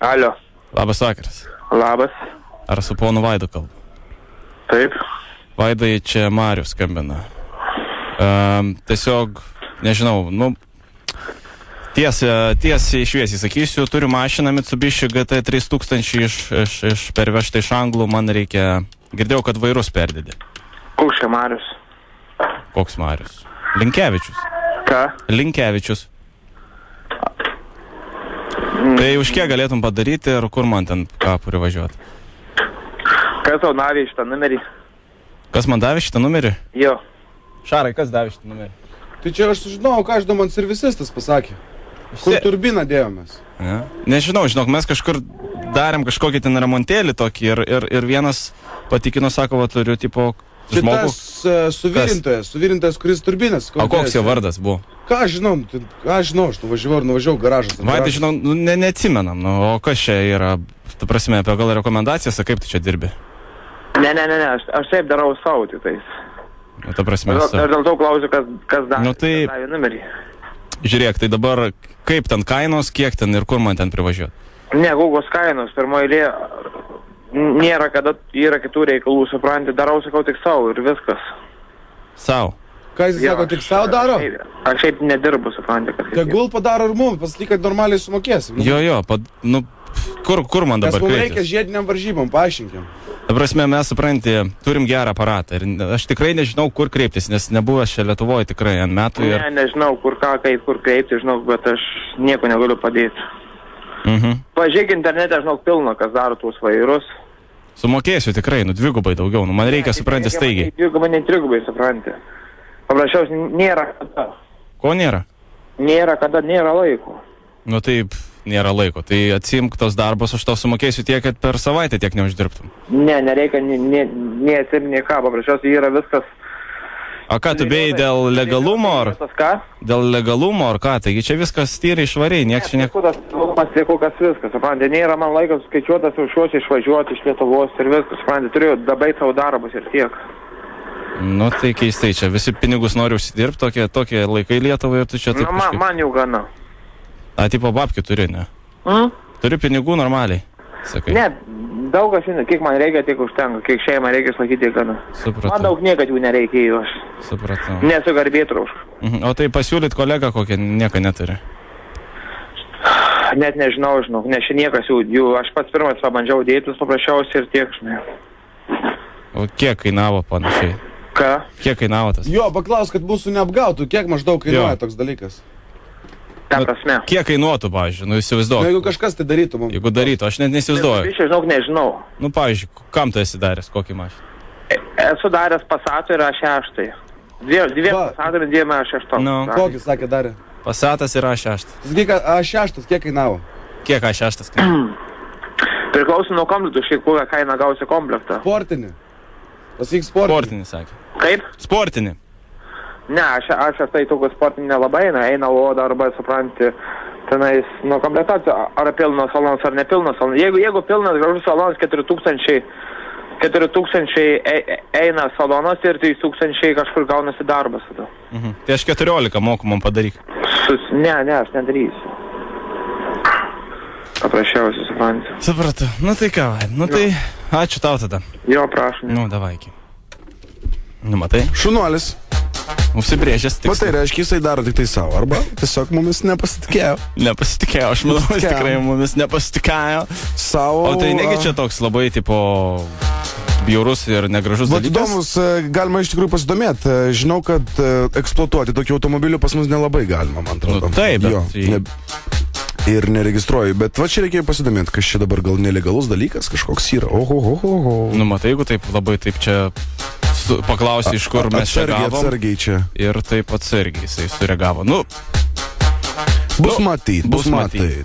Alio. Labas vakaras. Labas. Ar su ponu Vaidu kalbu? Taip. Vaidai, čia Marius skambina. Tiesiog, nežinau, tiesiai šviesiai sakysiu, turiu mašiną Mitsubishi GT 3000 iš pervežta iš Anglų, man reikia, girdėjau, kad vairus perdėdė. Koks čia Marius? Koks Marius? Linkevičius. Ką? Linkevičius. Tai už kiek galėtum padaryti ir kur man ten ką privažiuoti? Kas tau davė šitą numerį? Kas man davė šitą numerį? Jo. Šarai, kas davė šitą numerį? Tai čia aš sužinau, ką aš man servisistas pasakė. Kur turbiną dėjomės? Ja. Nežinau, žinok, mes kažkur darėm kažkokį ten remontėlį tokį ir vienas patikino, sako, va, turiu tipo žmogų. Šitas suvirintojas, kuris turbinas. O koks jo vardas buvo? Ką aš žinau, aš nuvažiavau garažas. Vaidai, žinau, neatsimenam, o kas čia yra, tu prasme, apie gal rekomendacijas, kaip tu čia dirbi? Ne, aš taip darau savo tiktais. Ta prasme, aš dėl to klausiu, kas davė, tai, davė numerį. Žiūrėk, tai dabar kaip ten kainos, kiek ten ir kur man ten privažiuoti? Ne, kokios kainos, pirmoje eilėje nėra, kada yra kitų reikalų, supranti, darau, sakau, tik savo ir viskas. Sau? Ką jis sako, tik savo daro? Aš šiaip nedirbu, supranti, kad... Tegul padaro ir mums, pasakyk, kad normaliai sumokėsim. Jo, kur man dabar kreiptis? Nes mums reikia žiediniam varžybom, paaiškinkim. Ta prasme, mes, supranti, turim gerą aparatą ir aš tikrai nežinau, kur kreiptis, nes nebuvęs čia Lietuvoje tikrai ant metų ir... Nežinau, kur kreiptis, žinau, bet aš nieko negaliu padėti. Pažiūrėk internete, žinau, pilna, kas daro tuos vairus. Sumokėsiu tikrai, dvigubai daugiau, man reikia, supranti, staigiai. Dvigubai, ne trigubai, supranti. Paprasčiausiai nėra kada. Ko nėra? Nėra kada, nėra laiko. Taip, nėra laiko. Tai atsimk tos darbus, aš tau sumokėsiu tiek, kad per savaitę tiek neuždirbtum. Ne, nereikia, neatsimk nei ką, paprasčiausiai yra viskas. O ką, tu bėjai dėl legalumo ar? Ką? Dėl legalumo ar ką? Taigi čia viskas tyriai švariai, nieks čia Kas viskas, supranti, nėra man laikas skaičiuotas už šios išvažiuoti iš Lietuvos ir viskas, supranti, turėjau dabaigt savo darbus ir tiek. Tai keistai, čia visi pinigus nori užsidirbti, tokie laikai Lietuvai ir tu čia taip kažkaip... Man jau gana. Tipo babkių turi, ne? Turi pinigų normaliai, sakai? Ne, daug aš žinau, kiek man reikia, tiek užtenka, kiek šeimą reikia išlaikyti, tiek gana. Supratau. Man daug niekad jų nereikėjo aš. Supratau. Nesu garbėtroš. O tai pasiūlyt kolegą kokią nieko neturi? Net nežinau, nes čia niekas jų, aš pats pirmas pabandžiau dėtis paprasčiausiai ir tiek, žinai. O kiek kainavo panašiai? Ką? Kiek kainavo tas? Jo, paklaus, kad mūsų neapgautų, kiek maždaug kainuoja toks dalykas? Ta prasme. Kiek kainuotų, pavyzdžiui, įsivaizduoju. Jeigu kažkas tai darytų mums. Jeigu darytų, aš net neįsivaizduoju. Aš nežinau. Pavyzdžiui, kam tu esi daręs, kokį mašiną? Esu daręs Passatą ir A6. Dviem Passatų ir dviem A6. Kokį sakė darė? Passatas ir A6. Sakyk, A6 kiek kainavo? Kiek A6 kainavo? Priklauso nuo komplektų, šiek kokią kainą gausi komplektą. Sportinį. Pasakyk sportinį. Sportinį, sakė. Kaip? Sportinį. Ne, aš tai tokio sportinį nelabai eina oda arba, supranti, tenais nuo komplektacijų, ar pilnas salonas, ar nepilnas salonas. Jeigu pilnas gražus salonas 4000 eina salonas ir 3000 kažkur gaunasi darbas. Tai aš 14 moku man padaryk. Ne, aš nedarysiu. Paprasčiausiai, supranti. Supratau. Tai ką, tai ačiū tau tada. Jo, prašom. Davai iki. Matai? Šunuolis. Užsibrėžęs tikslą. Tai reiškia, jisai daro tik tai savo, arba tiesiog mumis nepasitikėjo. Nepasitikėjo, aš manau, jis tikrai mumis nepasitikėjo. Savo... O tai negi čia toks labai, tipo, bjaurus ir negražus dalykas? Įdomus, galima iš tikrųjų pasidomėti. Žinau, kad eksploatuoti tokių automobilių pas mus nelabai galima, man atrodo. Taip, bet... Ir neregistruoju, bet va čia reikėjo pasidomėti, kas čia dabar gal nelegalus dalykas kažkoks yra. Oho. Matai, jeigu taip labai taip čia paklausi, iš kur mes čia gavom. Atsargiai čia. Ir taip atsargiai jisai sureagavo. Bus matyti.